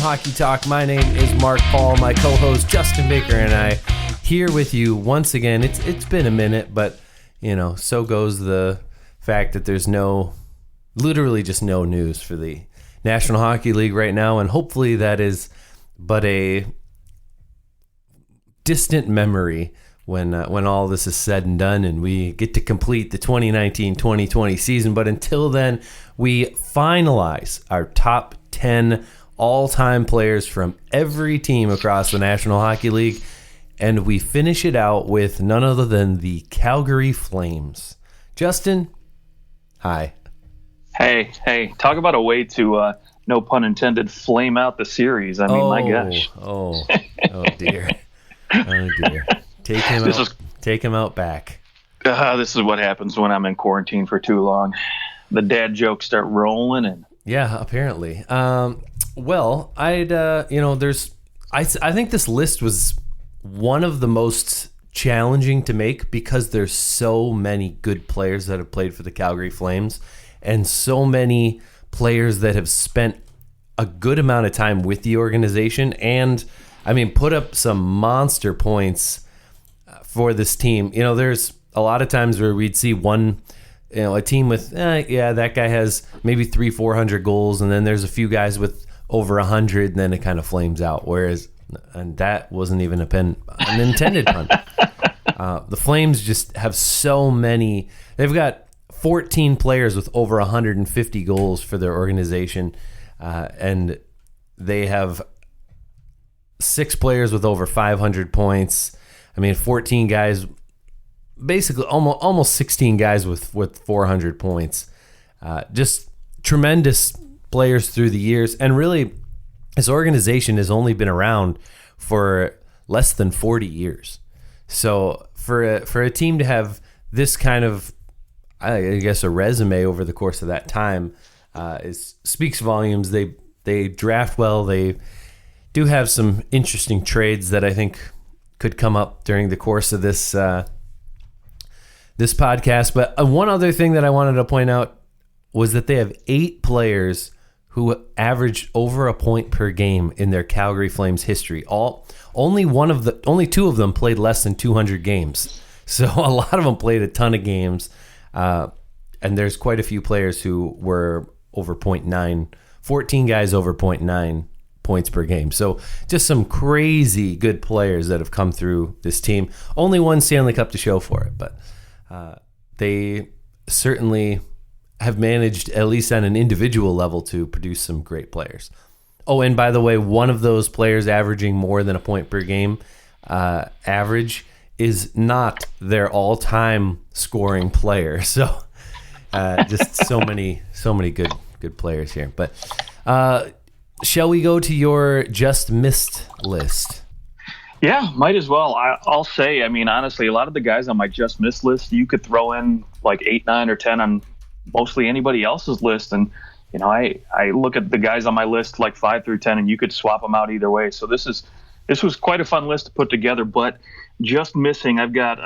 Hockey Talk. My name is Mark Paul. My co-host Justin Baker and I here with you once again. It's been a minute, but so goes the fact that there's literally just no news for the National Hockey League right now, and hopefully that is but a distant memory when all this is said and done and we get to complete the 2019-2020 season. But until then, we finalize our top 10 all-time players from every team across the National Hockey League, and we finish it out with none other than the Calgary Flames. Justin, hi. Hey, talk about a way to, no pun intended, flame out the series. I mean, my gosh. Oh, dear. Oh, dear. Take him out back. This is what happens when I'm in quarantine for too long. The dad jokes start rolling in. Yeah, apparently. Well, I think this list was one of the most challenging to make because there's so many good players that have played for the Calgary Flames and so many players that have spent a good amount of time with the organization and, put up some monster points for this team. There's a lot of times where we'd see one, a team with, that guy has maybe 300-400 goals, and then there's a few guys with over 100, and then it kind of flames out. And that wasn't even an intended pun. The Flames just have so many. They've got 14 players with over 150 goals for their organization, and they have 6 players with over 500 points. 14 guys, basically almost 16 guys with 400 points. Just tremendous players through the years. And really, this organization has only been around for less than 40 years. So for a team to have this kind of, I guess, a resume over the course of that time speaks volumes. They draft well. They do have some interesting trades that I think could come up during the course of this podcast. But one other thing that I wanted to point out was that they have 8 players who averaged over a point per game in their Calgary Flames history. Only 2 of them played less than 200 games. So a lot of them played a ton of games. And there's quite a few players who were over 0.9, 14 guys over 0.9 points per game. So just some crazy good players that have come through this team. Only one Stanley Cup to show for it, but they certainly have managed, at least on an individual level, to produce some great players. Oh, and by the way, one of those players averaging more than a point per game average is not their all-time scoring player. So just so many good players here. But shall we go to your just missed list? Yeah, might as well. I'll say, honestly, a lot of the guys on my just missed list, you could throw in like 8, 9, or 10 on mostly anybody else's list. And, I look at the guys on my list like 5 through 10, and you could swap them out either way. So this was quite a fun list to put together. But just missing, I've got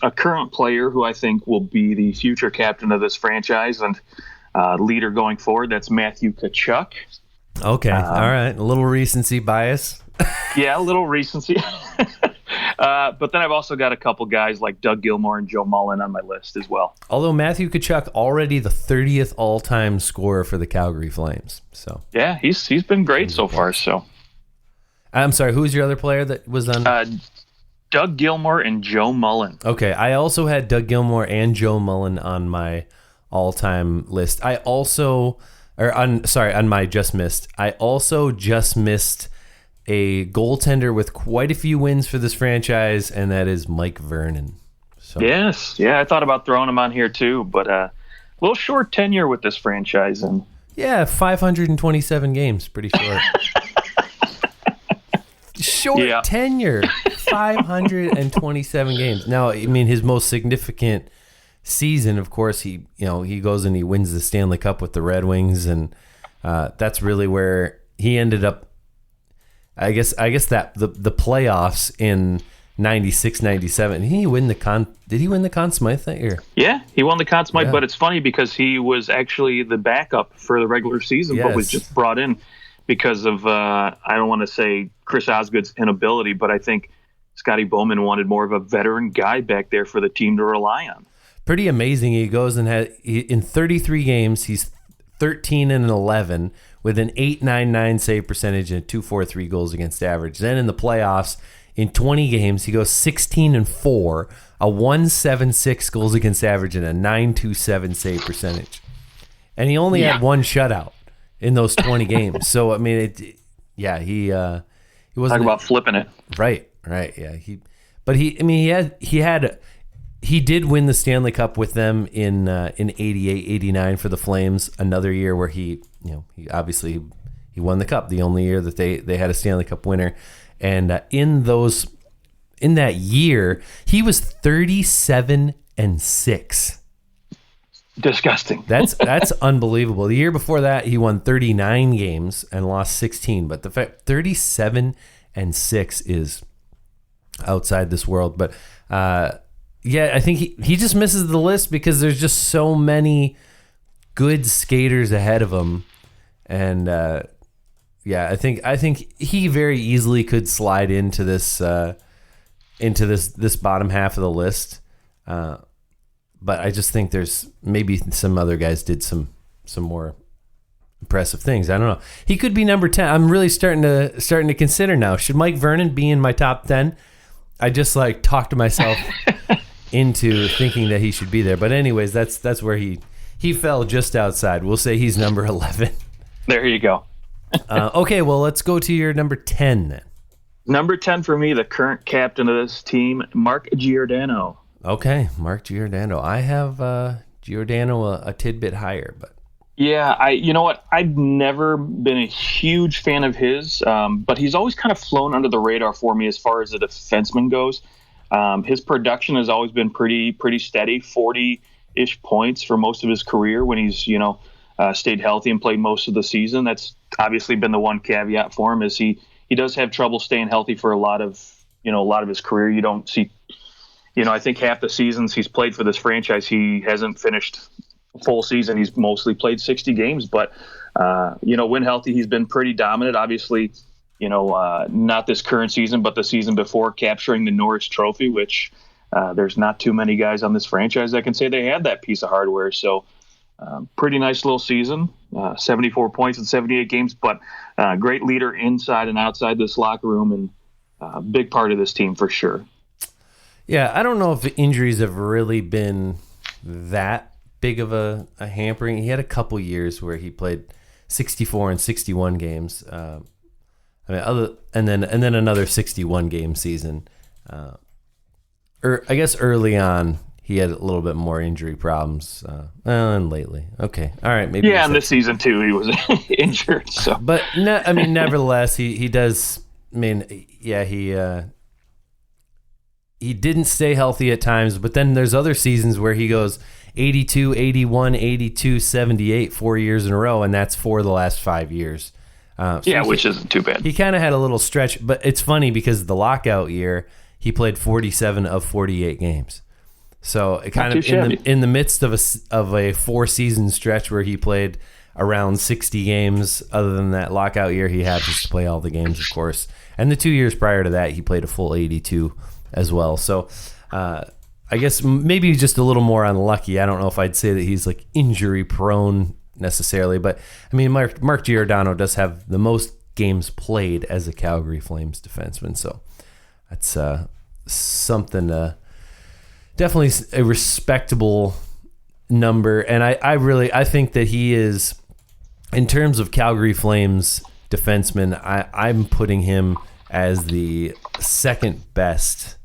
a current player who I think will be the future captain of this franchise and leader going forward. That's Matthew Tkachuk. Okay, all right. A little recency bias. Yeah, a little recency. But then I've also got a couple guys like Doug Gilmour and Joe Mullen on my list as well. Although Matthew Tkachuk already the 30th all-time scorer for the Calgary Flames. So yeah, he's been great so far. So I'm sorry, who's your other player that was on? Doug Gilmour and Joe Mullen. Okay, I also had Doug Gilmour and Joe Mullen on my all-time list. On my just missed. I also just missed a goaltender with quite a few wins for this franchise, and that is Mike Vernon. So. Yes. Yeah, I thought about throwing him on here too, but a little short tenure with this franchise. And yeah, 527 games, pretty short. Short tenure, 527 games. Now, his most significant season, of course, he goes and he wins the Stanley Cup with the Red Wings, and that's really where he ended up. I guess that the playoffs in 96, 97. Did he win the Conn Smythe that year? Yeah, he won the Conn Smythe, but it's funny because he was actually the backup for the regular season, but was just brought in because of I don't want to say Chris Osgood's inability, but I think Scotty Bowman wanted more of a veteran guy back there for the team to rely on. Pretty amazing. He goes and in 33 games, he's 13-11 with an .899 save percentage and 2.43 goals against average. Then in the playoffs, in 20 games, he goes 16-4, a 1.76 goals against average and a 9.27 save percentage. And he only had one shutout in those 20 games. So I mean, he wasn't talk about flipping it. Right, yeah. He did win the Stanley Cup with them in 88, 89 for the Flames. Another year where he obviously won the cup. The only year that they had a Stanley Cup winner, and in that year he was 37-6. Disgusting. That's unbelievable. The year before that, he won 39 games and lost 16. But the fact 37-6 is outside this world. But I think he just misses the list because there's just so many good skaters ahead of him, and I think he very easily could slide into this bottom half of the list. But I just think there's maybe some other guys did some more impressive things. I don't know. He could be number 10. I'm really starting to consider now. Should Mike Vernon be in my top 10? I just talked to myself into thinking that he should be there. But anyways, that's where he fell just outside. We'll say he's number 11. There you go. Okay, well, let's go to your number 10 then. Number 10 for me, the current captain of this team, Mark Giordano. Okay, Mark Giordano. I have Giordano a tidbit higher, but yeah, you know what? I've never been a huge fan of his, but he's always kind of flown under the radar for me as far as a defenseman goes. His production has always been pretty steady, 40-ish points for most of his career when he's stayed healthy and played most of the season. That's obviously been the one caveat for him, is he does have trouble staying healthy for a lot of his career. You don't see. I think half the seasons he's played for this franchise, he hasn't finished a full season. He's mostly played 60 games, but when healthy, he's been pretty dominant. Obviously, not this current season, but the season before, capturing the Norris Trophy, which there's not too many guys on this franchise that can say they had that piece of hardware. So pretty nice little season, 74 points in 78 games, but great leader inside and outside this locker room, and a big part of this team for sure. Yeah, I don't know if the injuries have really been that big of a hampering. He had a couple years where he played 64 and 61 games. And then another 61 game season. I guess early on he had a little bit more injury problems. And lately, okay, all right, maybe. Yeah, and this season too, he was injured. So, but nevertheless, he does. I mean, yeah, he didn't stay healthy at times, but then there's other seasons where he goes 82, 81, 82, 78 4 years in a row, and that's for the last 5 years. Which isn't too bad. He kind of had a little stretch, but it's funny because the lockout year, he played 47 of 48 games. So it kind of in the midst of a 4-season stretch where he played around 60 games. Other than that lockout year, he had to play all the games, of course. And the 2 years prior to that, he played a full 82 as well. So I guess maybe just a little more unlucky. I don't know if I'd say that he's injury prone necessarily, but I mean, Mark Giordano does have the most games played as a Calgary Flames defenseman. So that's something, definitely a respectable number. And I think that he is, in terms of Calgary Flames defenseman, I'm putting him as the second best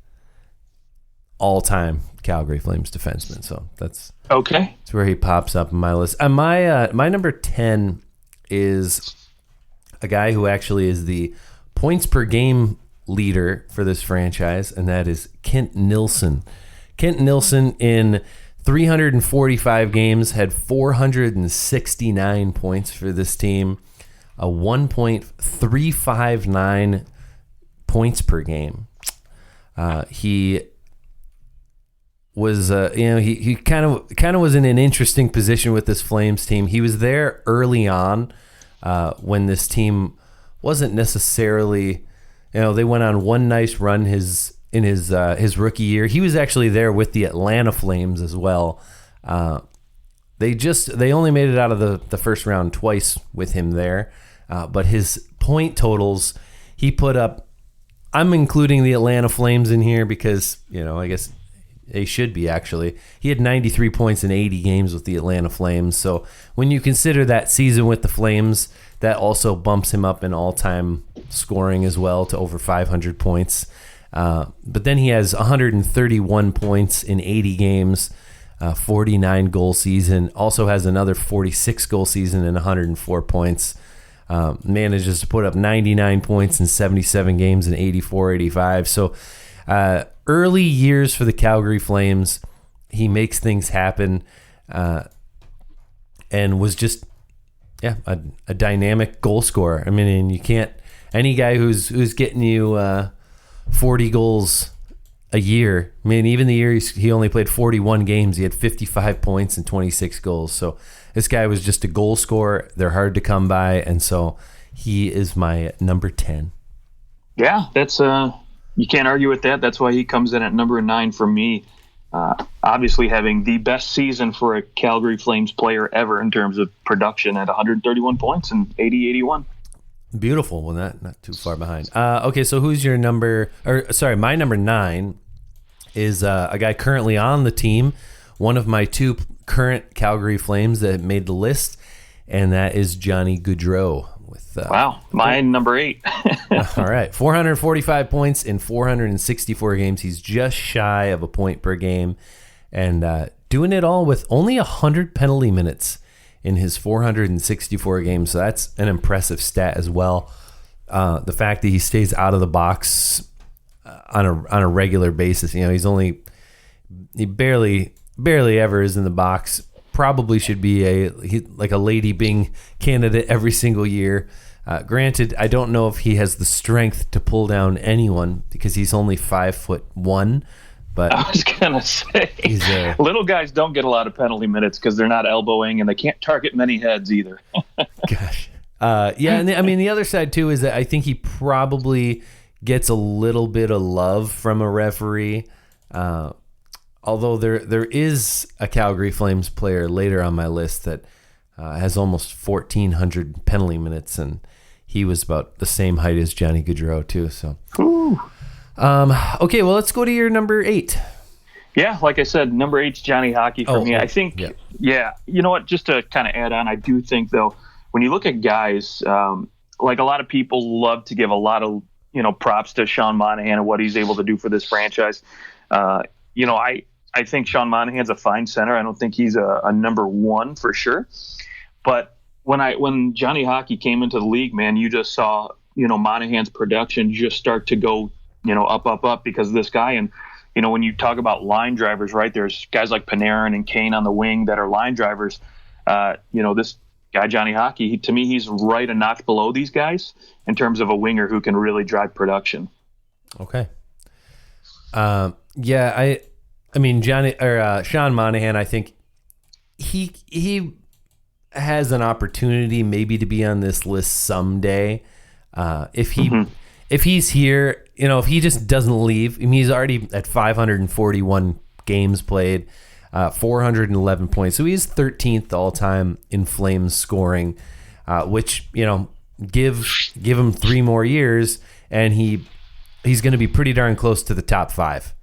all-time Calgary Flames defenseman. So that's okay. That's where he pops up in my list. My number 10 is a guy who actually is the points per game leader for this franchise, and that is Kent Nilsson. Kent Nilsson in 345 games had 469 points for this team, a 1.359 points per game. He was he kind of was in an interesting position with this Flames team. He was there early on when this team wasn't necessarily, they went on one nice run in his rookie year. He was actually there with the Atlanta Flames as well. They only made it out of the first round twice with him there, but his point totals he put up. I'm including the Atlanta Flames in here because I guess they should be actually. He had 93 points in 80 games with the Atlanta Flames. So when you consider that season with the Flames, that also bumps him up in all-time scoring as well to over 500 points. But then he has 131 points in 80 games. 49 goal season, also has another 46 goal season and 104 points. Manages to put up 99 points in 77 games in 84-85. So early years for the Calgary Flames, he makes things happen and was just a dynamic goal scorer. I mean, you can't, any guy who's getting you 40 goals a year. I mean, even the year he only played 41 games, he had 55 points and 26 goals. So this guy was just a goal scorer. They're hard to come by, and so he is my number 10. Yeah, that's you can't argue with that. That's why he comes in at number 9 for me. Obviously having the best season for a Calgary Flames player ever in terms of production at 131 points and 80-81. Beautiful. Well, not too far behind. Okay, so who's your my number 9 is a guy currently on the team, one of my 2 current Calgary Flames that made the list, and that is Johnny Gaudreau. Wow, mine number 8. All right, 445 points in 464 games. He's just shy of a point per game, and doing it all with only 100 penalty minutes in his 464 games. So that's an impressive stat as well. The fact that he stays out of the box on a regular basis. He barely ever is in the box. Probably should be like a Lady Byng candidate every single year. Granted, I don't know if he has the strength to pull down anyone because he's only 5'1". But I was gonna say, little guys don't get a lot of penalty minutes because they're not elbowing and they can't target many heads either. Gosh, and the other side too is that I think he probably gets a little bit of love from a referee. Although there is a Calgary Flames player later on my list that has almost 1,400 penalty minutes, and he was about the same height as Johnny Gaudreau too. So. Ooh. Okay, well, let's go to your number 8. Yeah, like I said, number 8's Johnny Hockey for me. I think, you know what, just to kind of add on, I do think, though, when you look at guys, like a lot of people love to give a lot of, props to Sean Monahan and what he's able to do for this franchise. I think Sean Monahan's a fine center. I don't think he's a number 1 for sure. But when Johnny Hockey came into the league, man, you just saw, Monahan's production just start to go up because of this guy. And, when you talk about line drivers, right, there's guys like Panarin and Kane on the wing that are line drivers. This guy, Johnny Hockey, to me, he's right a notch below these guys in terms of a winger who can really drive production. Okay. I mean, Sean Monahan, I think he has an opportunity maybe to be on this list someday. If he's here, if he just doesn't leave, I mean, he's already at 541 games played, 411 points. So he's 13th all time in Flames scoring, which, give him 3 more years and he's going to be pretty darn close to the top 5.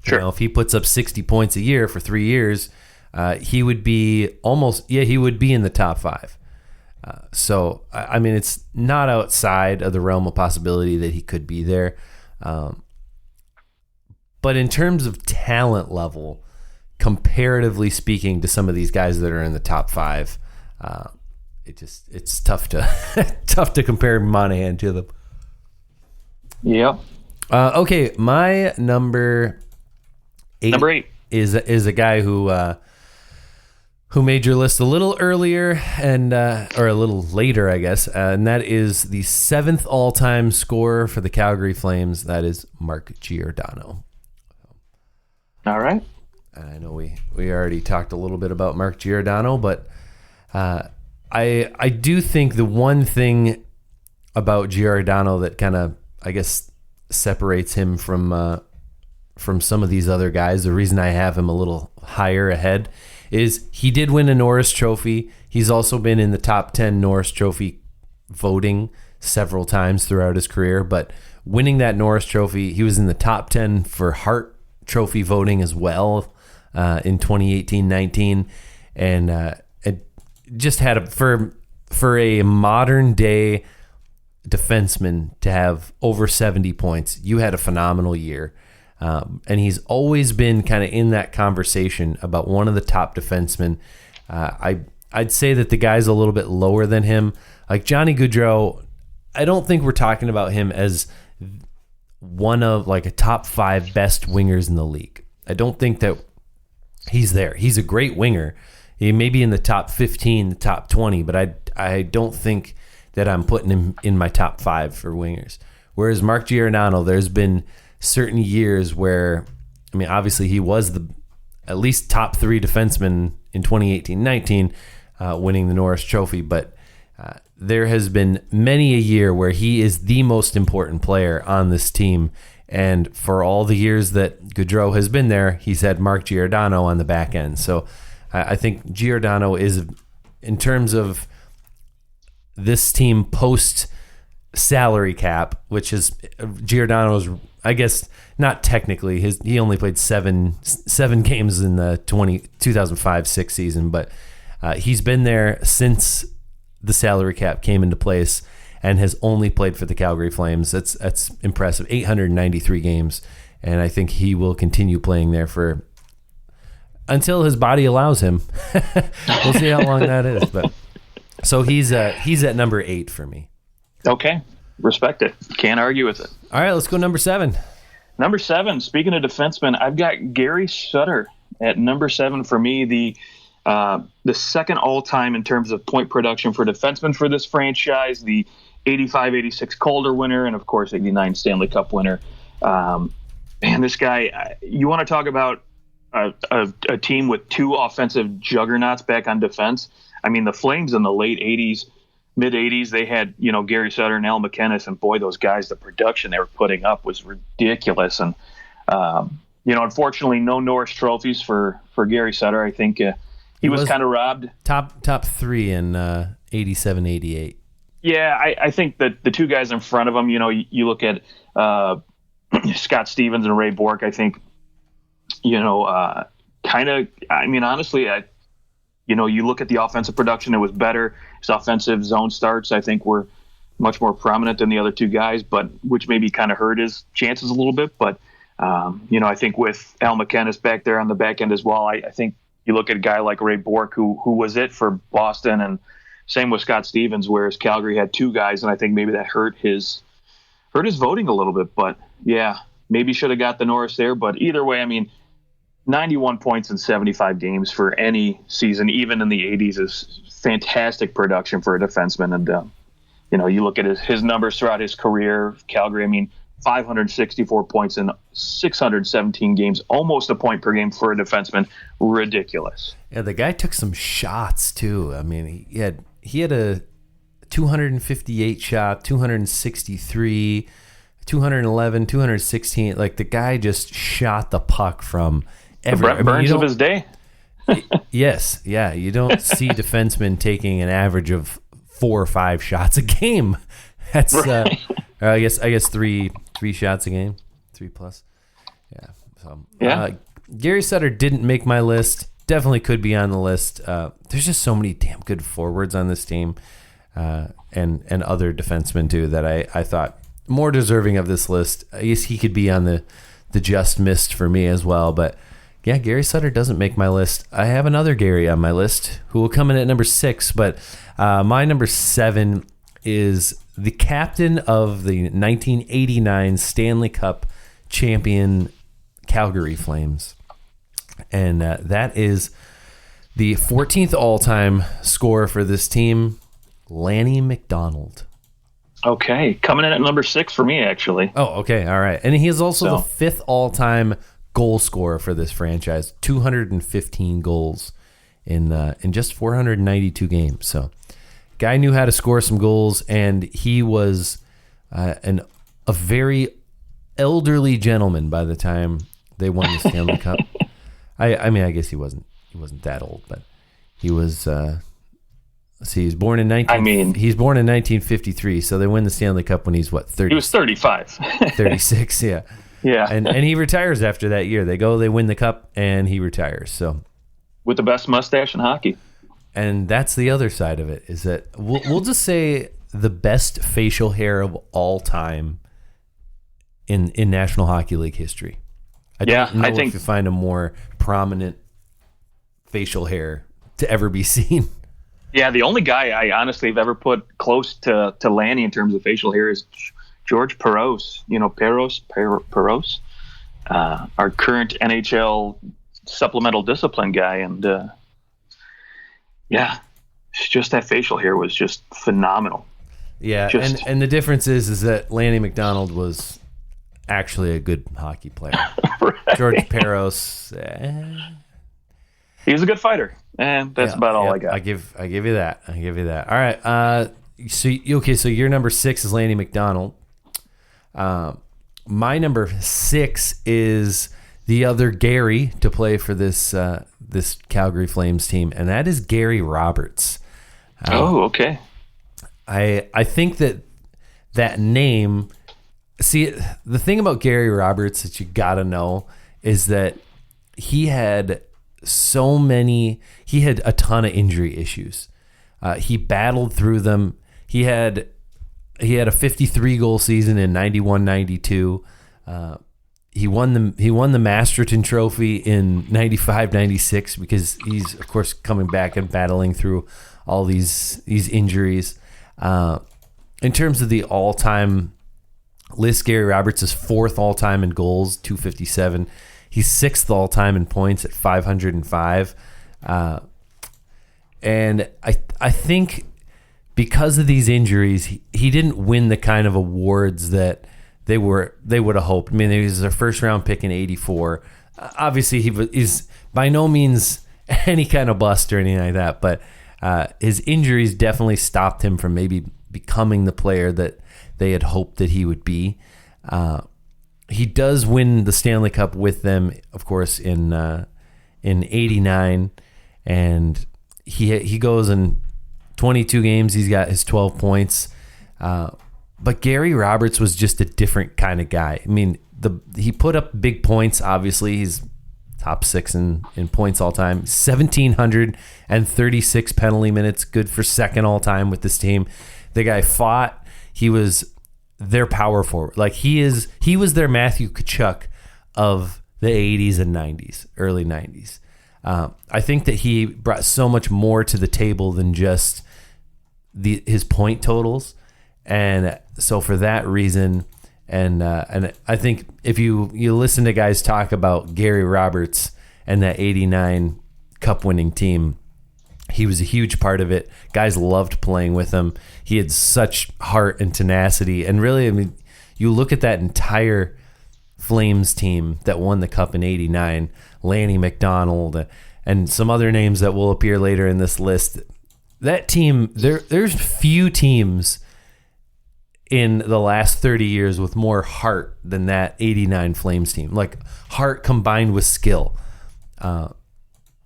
Sure. If he puts up 60 points a year for 3 years, he would be he would be in the top 5. So, I mean, it's not outside of the realm of possibility that he could be there. But in terms of talent level, comparatively speaking to some of these guys that are in the top 5, it's tough to compare Monahan to them. Yep. Okay, my number 8 is a guy who made your list a little earlier and or a little later, I guess, and that is the 7th all-time scorer for the Calgary Flames. That is Mark Giordano. All right. I know we already talked a little bit about Mark Giordano, but I do think the one thing about Giordano that kind of, I guess, separates him from some of these other guys, the reason I have him a little higher ahead, is he did win a Norris Trophy. He's also been in the top 10 Norris Trophy voting several times throughout his career, but winning that Norris Trophy, he was in the top 10 for Hart Trophy voting as well in 2018-19, and it just had for a modern day defenseman to have over 70 points. You had a phenomenal year. And he's always been kind of in that conversation about one of the top defensemen. I'd say that the guy's a little bit lower than him. Like Johnny Gaudreau, I don't think we're talking about him as one of like a top 5 best wingers in the league. I don't think that he's there. He's a great winger. He may be in the top 15, the top 20, but I don't think that I'm putting him in my top 5 for wingers. Whereas Mark Giordano, there's been certain years where, I mean, obviously he was the at least top 3 defenseman in 2018-19, winning the Norris Trophy, but there has been many a year where he is the most important player on this team, and for all the years that Gaudreau has been there, he's had Mark Giordano on the back end. So I think Giordano is, in terms of this team post salary cap, which is Giordano's, I guess not technically, he only played seven games in the 2005-06 season, but he's been there since the salary cap came into place and has only played for the Calgary Flames. That's impressive. 893 games, and I think he will continue playing there for until his body allows him. We'll see how long that is, but so he's at number 8 for me. Okay. Respect it. Can't argue with it. All right, let's go number 7. Number 7, speaking of defensemen, I've got Gary Sutter at number 7 for me, the second all-time in terms of point production for defensemen for this franchise, the 85-86 Calder winner, and, of course, 89 Stanley Cup winner. Man, this guy, you want to talk about a team with 2 offensive juggernauts back on defense. I mean, the Flames in the late 80s, mid-80s, they had, Gary Sutter and Al McInnes, and boy, those guys, the production they were putting up was ridiculous. And, unfortunately, no Norris trophies for Gary Sutter. I think he was kind of robbed. Top 3 in 87-88. Yeah, I think that the 2 guys in front of him, you look at Scott Stevens and Ray Bourque, I think, honestly, you look at the offensive production, it was better. His offensive zone starts, I think, were much more prominent than the other 2 guys, but which maybe kind of hurt his chances a little bit. But, I think with Al McInnes back there on the back end as well, I think you look at a guy like Ray Bourque, who was it for Boston, and same with Scott Stevens, whereas Calgary had 2 guys, and I think maybe that hurt his voting a little bit. But, yeah, maybe should have got the Norris there. But either way, I mean, 91 points in 75 games for any season, even in the 80s, is fantastic production for a defenseman. And, you look at his numbers throughout his career, Calgary, I mean, 564 points in 617 games, almost a point per game for a defenseman. Ridiculous. Yeah, the guy took some shots, too. I mean, he had a 258 shot, 263, 211, 216. Like, the guy just shot the puck from everywhere. The Brent Burns of his day. Yes, yeah. You don't see defensemen taking an average of 4 or 5 shots a game. That's right. I guess three shots a game, 3+. Yeah. So Gary Sutter didn't make my list. Definitely could be on the list. There's just so many damn good forwards on this team, and other defensemen too that I thought more deserving of this list. I guess he could be on the just missed for me as well. But yeah, Gary Sutter doesn't make my list. I have another Gary on my list who will come in at number 6, but my number 7 is the captain of the 1989 Stanley Cup champion Calgary Flames. And that is the 14th all-time scorer for this team, Lanny McDonald. Okay, coming in at number 6 for me, actually. Oh, okay, all right. And he is also the 5th all-time goal scorer for this franchise, 215 goals in just 492 games. So Guy knew how to score some goals, and he was a very elderly gentleman by the time they won the Stanley Cup. I mean, I guess he wasn't that old, but he was. He's born in 1953, so they win the Stanley Cup when he's what, 30? He was 35. 36, yeah. Yeah. And he retires after that year. They win the cup, and he retires. So with the best mustache in hockey. And that's the other side of it, is that we'll just say the best facial hair of all time in National Hockey League history. I think if you find a more prominent facial hair to ever be seen. Yeah, the only guy I honestly have ever put close to Lanny in terms of facial hair is George Peros. You know, Peros, our current NHL supplemental discipline guy. And it's just that facial hair was just phenomenal. Yeah, and the difference is that Lanny McDonald was actually a good hockey player. Right. George Peros, he was a good fighter. And that's about all I got. I give you that. All right. So your number 6 is Lanny McDonald. My number 6 is the other Gary to play for this Calgary Flames team, and that is Gary Roberts. Okay. I think that name. See, the thing about Gary Roberts that you gotta know is that he had a ton of injury issues. He battled through them. He had a 53 goal season in 91-92. He won the Masterton Trophy in 95-96 because he's of course coming back and battling through all these injuries. In terms of the all-time list, Gary Roberts is 4th all-time in goals, 257. He's 6th all-time in points at 505. And I think because of these injuries, he didn't win the kind of awards that they would have hoped. I mean, he was their first-round pick in 84. Obviously, he's by no means any kind of bust or anything like that, but his injuries definitely stopped him from maybe becoming the player that they had hoped that he would be. He does win the Stanley Cup with them, of course, in '89, and he goes in 22 games. He's got his 12 points. But Gary Roberts was just a different kind of guy. I mean, he put up big points. Obviously, he's top 6 in points all time. 1,736 penalty minutes, good for 2nd all time with this team. The guy fought. He was their power forward. Like he was their Matthew Tkachuk of the 80s and 90s, early 90s. I think that he brought so much more to the table than just his point totals. And so for that reason, and I think if you listen to guys talk about Gary Roberts and that 89 cup winning team, he was a huge part of it. Guys loved playing with him. He had such heart and tenacity. And really, I mean, you look at that entire Flames team that won the cup in 89, Lanny McDonald and some other names that will appear later in this list. That team, there's few teams in the last 30 years with more heart than that 89 Flames team. Like heart combined with skill.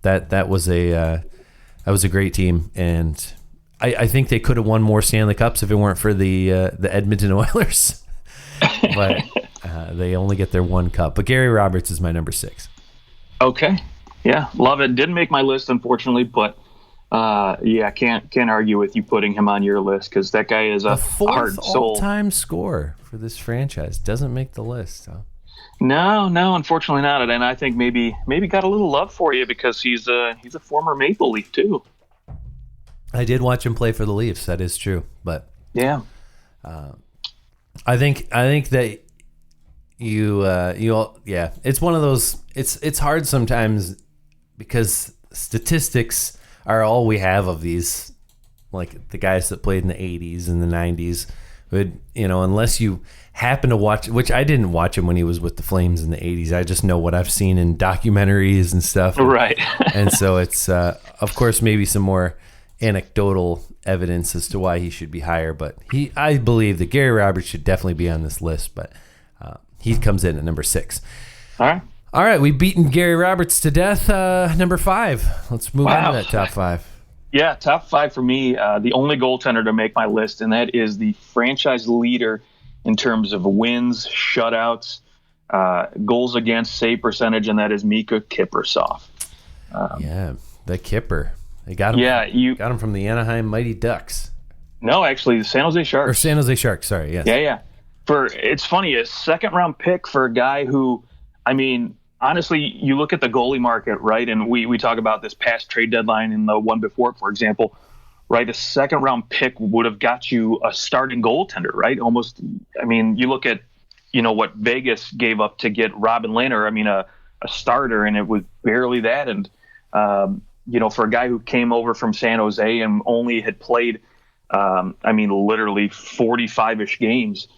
That was a great team, and I think they could have won more Stanley Cups if it weren't for the Edmonton Oilers. But they only get their one cup. But Gary Roberts is my number 6. Okay, yeah, love it. Didn't make my list, unfortunately, but can't argue with you putting him on your list because that guy is a heart and soul. All-time score for this franchise doesn't make the list. So. No, unfortunately not. And I think maybe got a little love for you because he's a former Maple Leaf too. I did watch him play for the Leafs. That is true, but yeah, I think that it's one of those. It's hard sometimes because statistics are all we have of these, like the guys that played in the 80s and the 90s. But, unless you happen to watch, which I didn't watch him when he was with the Flames in the 80s. I just know what I've seen in documentaries and stuff. Right. And so it's, of course, maybe some more anecdotal evidence as to why he should be higher, but I believe that Gary Roberts should definitely be on this list, but he comes in at number 6. All right, we've beaten Gary Roberts to death. Number 5. Let's move on to that top 5. Yeah, top 5 for me, the only goaltender to make my list, and that is the franchise leader in terms of wins, shutouts, goals against, save percentage, and that is Mika Kiprusoff. The Kipper. They got him. Yeah, got him from the Anaheim Mighty Ducks. No, actually, the San Jose Sharks. Or San Jose Sharks. Sorry. Yes. Yeah. It's funny, a second-round pick for a guy who, I mean, honestly, you look at the goalie market, right? And we talk about this past trade deadline and the one before, for example, right? A second-round pick would have got you a starting goaltender, right? Almost. I mean, you look at, what Vegas gave up to get Robin Lehner. I mean, a starter, and it was barely that. And for a guy who came over from San Jose and only had played, literally 45-ish games,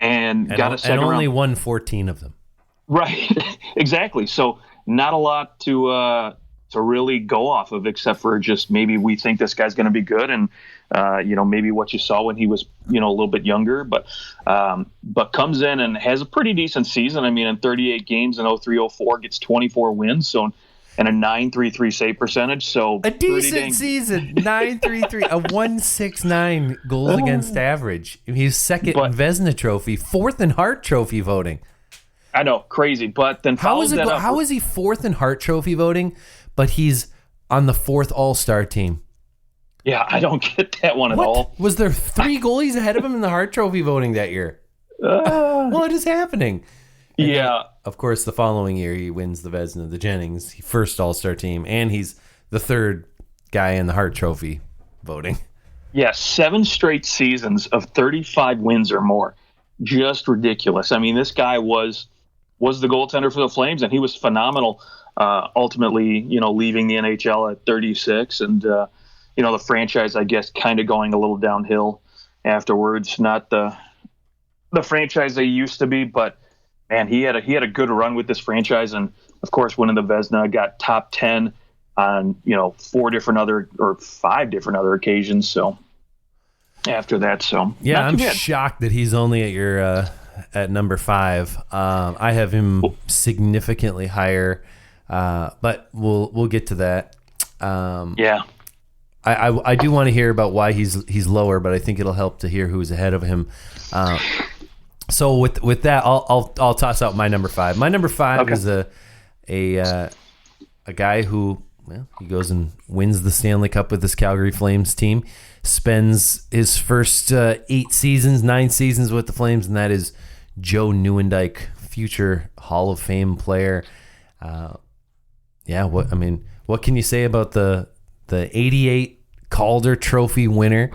and got a second and only round. won 14 of them. Right, exactly. So not a lot to really go off of, except for just maybe we think this guy's going to be good, and maybe what you saw when he was a little bit younger, but comes in and has a pretty decent season. I mean, in 38 games in 03-04, gets 24 wins, so and a .933 save percentage. So a decent season, .933, a .169 goals against average. He's second in Vezina Trophy, fourth in Hart Trophy voting. I know, crazy. But then how is he fourth in Hart Trophy voting, but he's on the fourth All-Star team? Yeah, I don't get that one at all. Was there 3 goalies ahead of him in the Hart Trophy voting that year? What is happening? And then, of course, the following year he wins the Vezina, the Jennings, first All-Star team, and he's the third guy in the Hart Trophy voting. Yeah, 7 straight seasons of 35 wins or more. Just ridiculous. I mean, this guy was the goaltender for the Flames, and he was phenomenal. Ultimately, leaving the NHL at 36, and the franchise, I guess, kind of going a little downhill afterwards. Not the franchise they used to be, but man, he had a good run with this franchise, and of course, winning the Vezina, got top 10 on 5 different other occasions. So after that, yeah, I'm shocked that he's only at your at number 5. I have him significantly higher, but we'll get to that. I do want to hear about why he's lower, but I think it'll help to hear who's ahead of him. So with that, I'll toss out my number 5. My number 5 is a guy who, he goes and wins the Stanley Cup with this Calgary Flames team, spends his first 9 seasons with the Flames, and that is Joe Nieuwendyk, future Hall of Fame player. What can you say about the 88 Calder Trophy winner?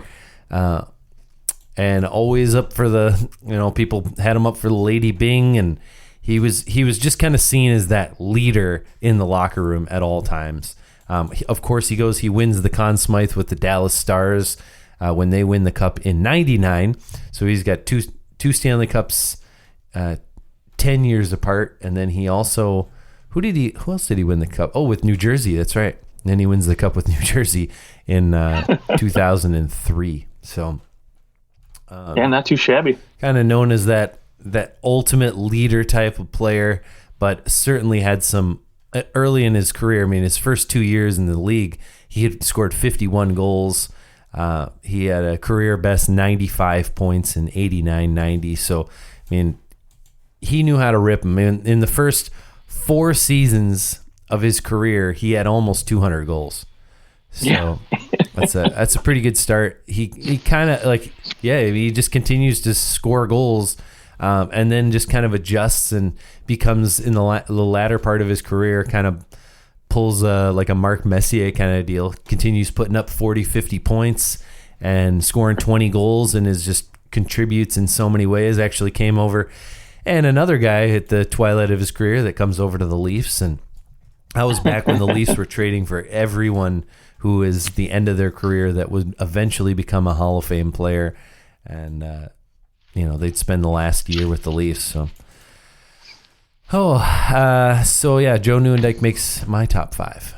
And always up for the, people had him up for the Lady Bing, and he was just kind of seen as that leader in the locker room at all times. Of course, he wins the Conn Smythe with the Dallas Stars when they win the Cup in '99. So he's got two Stanley Cups 10 years apart, and then he also who else did he win the Cup? Oh, with New Jersey, that's right. And then he wins the Cup with New Jersey in 2003. So. Not too shabby. Kind of known as that ultimate leader type of player, but certainly had some early in his career. I mean, his first 2 years in the league, he had scored 51 goals. He had a career best 95 points in 89-90. So, I mean, he knew how to rip them. In the first 4 seasons of his career, he had almost 200 goals. So that's a pretty good start. He kind of he just continues to score goals, and then just kind of adjusts and becomes in the latter part of his career kind of pulls like a Marc Messier kind of deal. Continues putting up 40, 50 points and scoring 20 goals, and is just contributes in so many ways. Actually came over, and another guy at the twilight of his career that comes over to the Leafs, and that was back when the Leafs were trading for everyone who is the end of their career that would eventually become a Hall of Fame player. And, they'd spend the last year with the Leafs. So, Joe Nieuwendyk makes my top 5.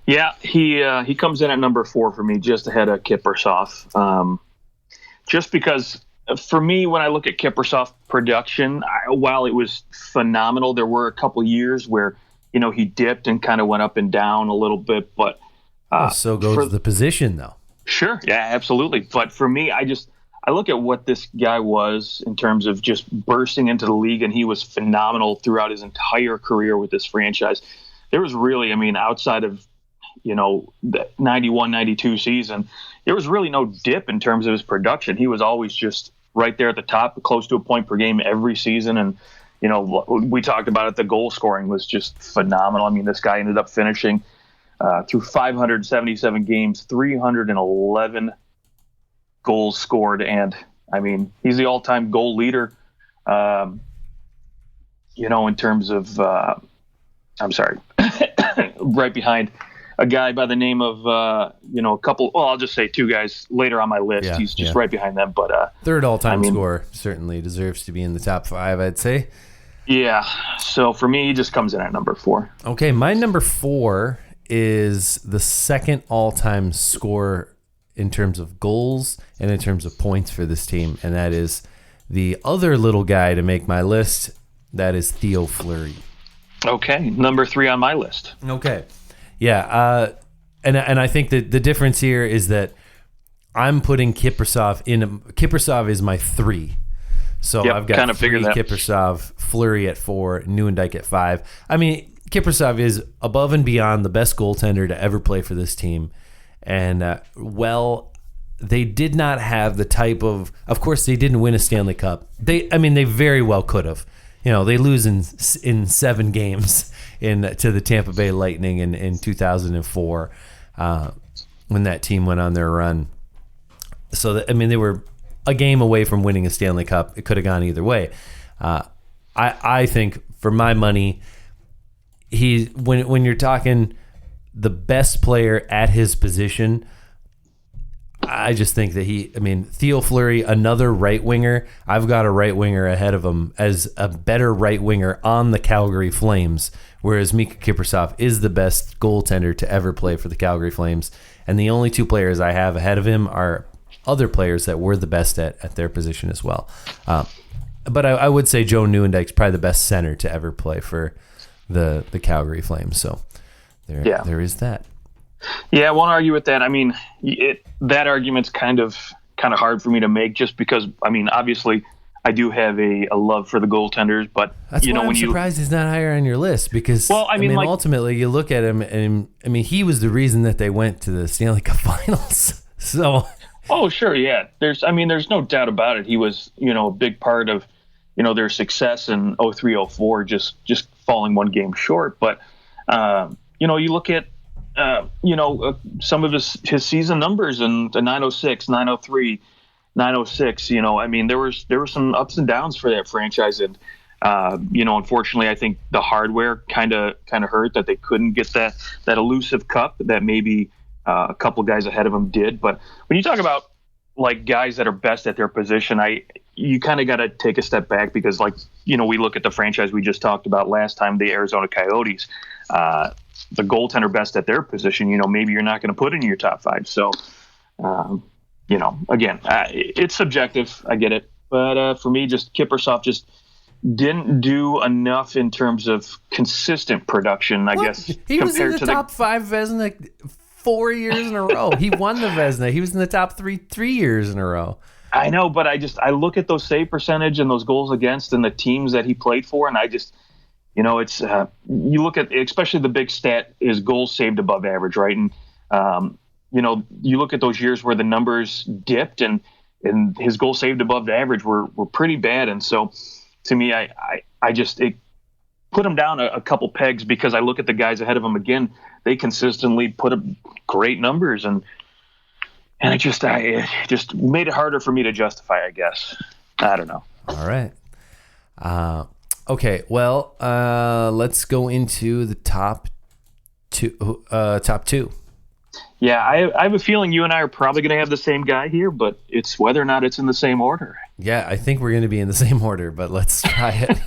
Yeah, he comes in at number 4 for me, just ahead of Kiprusoff. Just because for me, when I look at Kiprusoff production, while it was phenomenal, there were a couple years where he dipped and kind of went up and down a little bit. But so goes the position, though. Sure, yeah, absolutely. But for me, I look at what this guy was in terms of just bursting into the league, and he was phenomenal throughout his entire career with this franchise. There was really, outside of the 91-92 season, there was really no dip in terms of his production. He was always just right there at the top, close to a point per game every season. And, we talked about it. The goal scoring was just phenomenal. This guy ended up finishing through 577 games, 311 goals scored. And he's the all-time goal leader, in terms of, right behind a guy by the name of, a couple, well, I'll just say 2 guys later on my list. Yeah, he's just right behind them. But third all-time scorer, certainly deserves to be in the top 5, I'd say. Yeah. So for me, he just comes in at number 4. Okay. My number 4 is the second all-time scorer in terms of goals and in terms of points for this team. And that is the other little guy to make my list. That is Theo Fleury. Okay. Number 3 on my list. Okay. Yeah, and I think that the difference here is that I'm putting Kiprusoff in. Kiprusoff is my 3, so yep, I've got kind of figured that. Kiprusoff, Fleury at 4, Nieuwendyk at 5. Kiprusoff is above and beyond the best goaltender to ever play for this team, and they did not have the type of. Of course, they didn't win a Stanley Cup. They very well could have. They lose in 7 games to the Tampa Bay Lightning in 2004 when that team went on their run. So they were a game away from winning a Stanley Cup. It could have gone either way. I think for my money, when you're talking the best player at his position, I just think that Theo Fleury, another right winger. I've got a right winger ahead of him as a better right winger on the Calgary Flames, whereas Mika Kiprusoff is the best goaltender to ever play for the Calgary Flames. And the only 2 players I have ahead of him are other players that were the best at their position as well. But I would say Joe Nieuwendyk's probably the best center to ever play for the Calgary Flames. So there is that. Yeah, I won't argue with that. That argument's kind of hard for me to make, just because obviously I do have a love for the goaltenders, but that's why I'm surprised he's not higher on your list, because ultimately you look at him and he was the reason that they went to the Stanley Cup Finals. So oh sure, yeah. There's no doubt about it. He was a big part of their success in 03-04, just falling 1 game short. But you look at some of his season numbers in the 906, 903, 906. There were some ups and downs for that franchise, and unfortunately, I think the hardware kind of hurt that they couldn't get that elusive cup that maybe a couple guys ahead of them did. But when you talk about like guys that are best at their position, you kind of got to take a step back, because we look at the franchise we just talked about last time, the Arizona Coyotes. The goaltender best at their position, maybe you're not going to put in your top 5. So, again, it's subjective. I get it. But for me, just Kiprusoff just didn't do enough in terms of consistent production, I guess. He was in the top 5 Vezina 4 years in a row. He won the Vezina. He was in the top 3 years in a row. I know, but I look at those save percentage and those goals against and the teams that he played for, and I just – it's you look at, especially the big stat is goals saved above average, right? And you look at those years where the numbers dipped and his goals saved above the average were pretty bad. And so, to me, I just put him down a couple pegs, because I look at the guys ahead of him again. They consistently put up great numbers, and it just made it harder for me to justify, I guess. I don't know. All right. Okay, well, let's go into the top two. Yeah, I have a feeling you and I are probably going to have the same guy here, but it's whether or not it's in the same order. Yeah, I think we're going to be in the same order, but let's try it.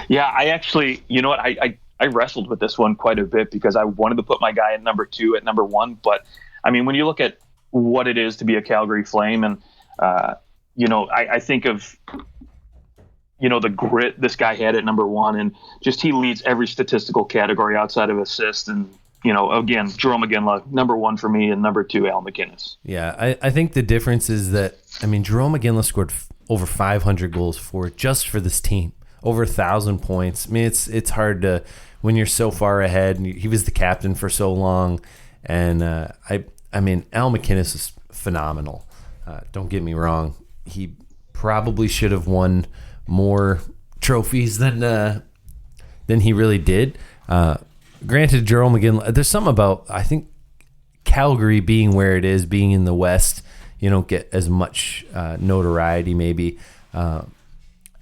Yeah, I actually, you know what, I I wrestled with this one quite a bit because I wanted to put my guy at number 2, at number 1. But I mean, when you look at what it is to be a Calgary Flame, and I think of the grit this guy had at number 1, and just he leads every statistical category outside of assist. And again, Jarome Iginla, number 1 for me, and number 2, Al MacInnis. Yeah, I think the difference is that, I mean, Jarome Iginla scored over 500 goals for this team, over 1,000 points. I mean, it's hard to, when you're so far ahead, and he was the captain for so long, and I mean, Al MacInnis is phenomenal. Don't get me wrong, he probably should have won more trophies than he really did. Granted, Jarome Iginla, there's something about, I think, Calgary being where it is, being in the West, you don't get as much notoriety maybe. Al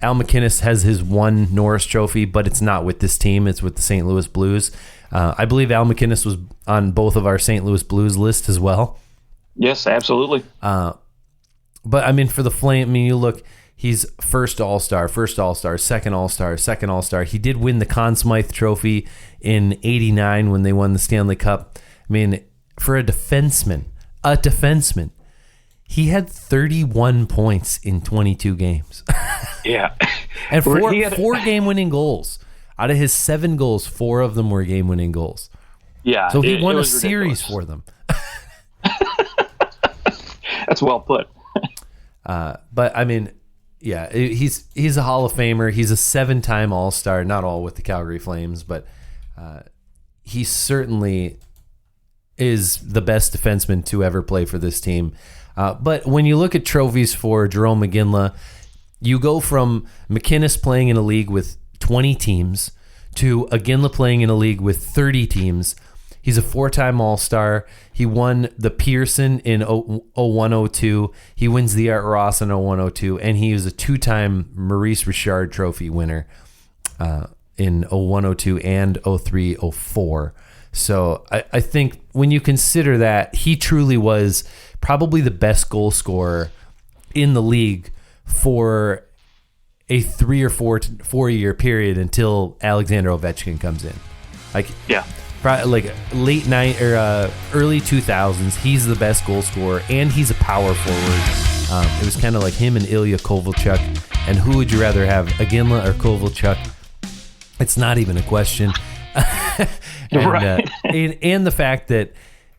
MacInnis has his one Norris Trophy, but it's not with this team. It's with the St. Louis Blues. I believe Al MacInnis was on both of our St. Louis Blues list as well. Yes, absolutely. But, I mean, for the Flame, I mean, you look, he's first All-Star, second All-Star. He did win the Conn Smythe Trophy in '89 when they won the Stanley Cup. I mean, for a defenseman, he had 31 points in 22 games. Yeah. And four game-winning goals. Out of his 7 goals, 4 of them were game-winning goals. Yeah. So he won a ridiculous. series for them. That's well put. But, I mean, yeah, he's a Hall of Famer. He's a 7-time All-Star, not all with the Calgary Flames, but he certainly is the best defenseman to ever play for this team. But when you look at trophies for Jarome Iginla, you go from MacInnis playing in a league with 20 teams to Iginla playing in a league with 30 teams. He's a 4-time All-Star. He won the Pearson in 01-02. He wins the Art Ross in 01-02, and he was a 2-time Maurice Richard Trophy winner in 01-02 and 03-04. So I think when you consider that, he truly was probably the best goal scorer in the league for a 3 or 4 year period until Alexander Ovechkin comes in. Like late night or early 2000s, he's the best goal scorer, and he's a power forward. It was kind of like him and Ilya Kovalchuk. And who would you rather have, Iginla or Kovalchuk? It's not even a question. And, and the fact that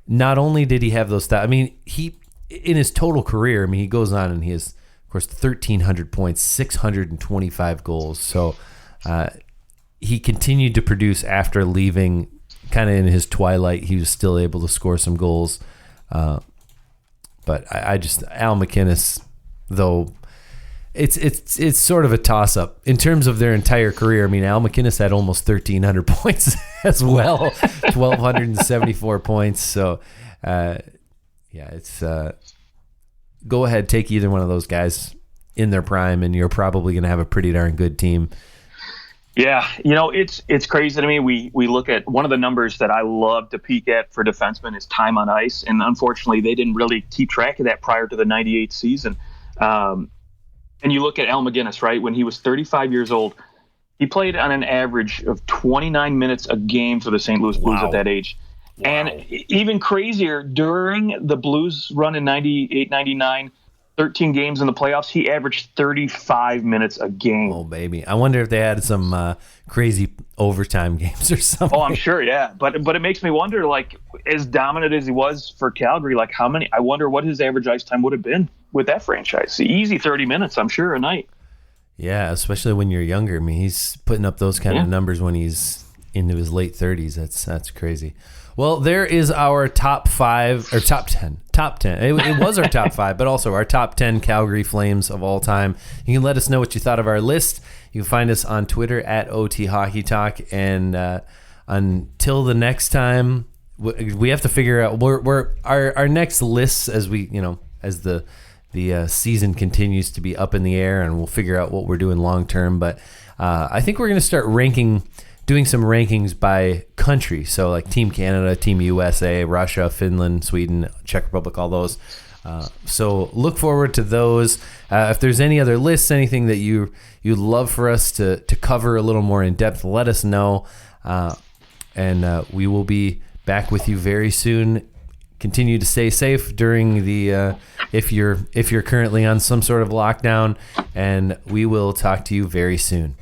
not only did he have those stats, I mean, he in his total career, I mean, he goes on and he has, of course, 1,300 points, 625 goals. So he continued to produce after leaving. Kind of in his twilight, he was still able to score some goals. But I just, Al MacInnis, though, it's sort of a toss-up in terms of their entire career. I mean, Al MacInnis had almost 1,300 points as well, 1,274 points. So, it's go ahead, take either one of those guys in their prime, and you're probably going to have a pretty darn good team. Yeah, it's crazy to me. We look at one of the numbers that I love to peek at for defensemen is time on ice, and unfortunately, they didn't really keep track of that prior to the '98 season. And you look at Al MacInnis, right? When he was 35 years old, he played on an average of 29 minutes a game for the St. Louis Blues at that age. Wow. And even crazier, during the Blues run in 98, 99, 13 games in the playoffs, he averaged 35 minutes a game. Oh, baby. I wonder if they had some crazy overtime games or something. Oh, I'm sure, yeah. But it makes me wonder, like, as dominant as he was for Calgary, like I wonder what his average ice time would have been with that franchise. Easy 30 minutes, I'm sure, a night. Yeah, especially when you're younger. I mean, he's putting up those kind of numbers when he's into his late 30s. That's crazy. Well, there is our top 5 or top 10. It was our top 5, but also our top 10 Calgary Flames of all time. You can let us know what you thought of our list. You can find us on Twitter at OT Hockey Talk. And until the next time, we have to figure out our next lists as the season continues to be up in the air, and we'll figure out what we're doing long term. But I think we're going to start doing some rankings by country. So like Team Canada, Team USA, Russia, Finland, Sweden, Czech Republic, all those. So look forward to those. If there's any other lists, anything that you'd love for us to cover a little more in depth, let us know. and we will be back with you very soon. Continue to stay safe during the if you're currently on some sort of lockdown, and we will talk to you very soon.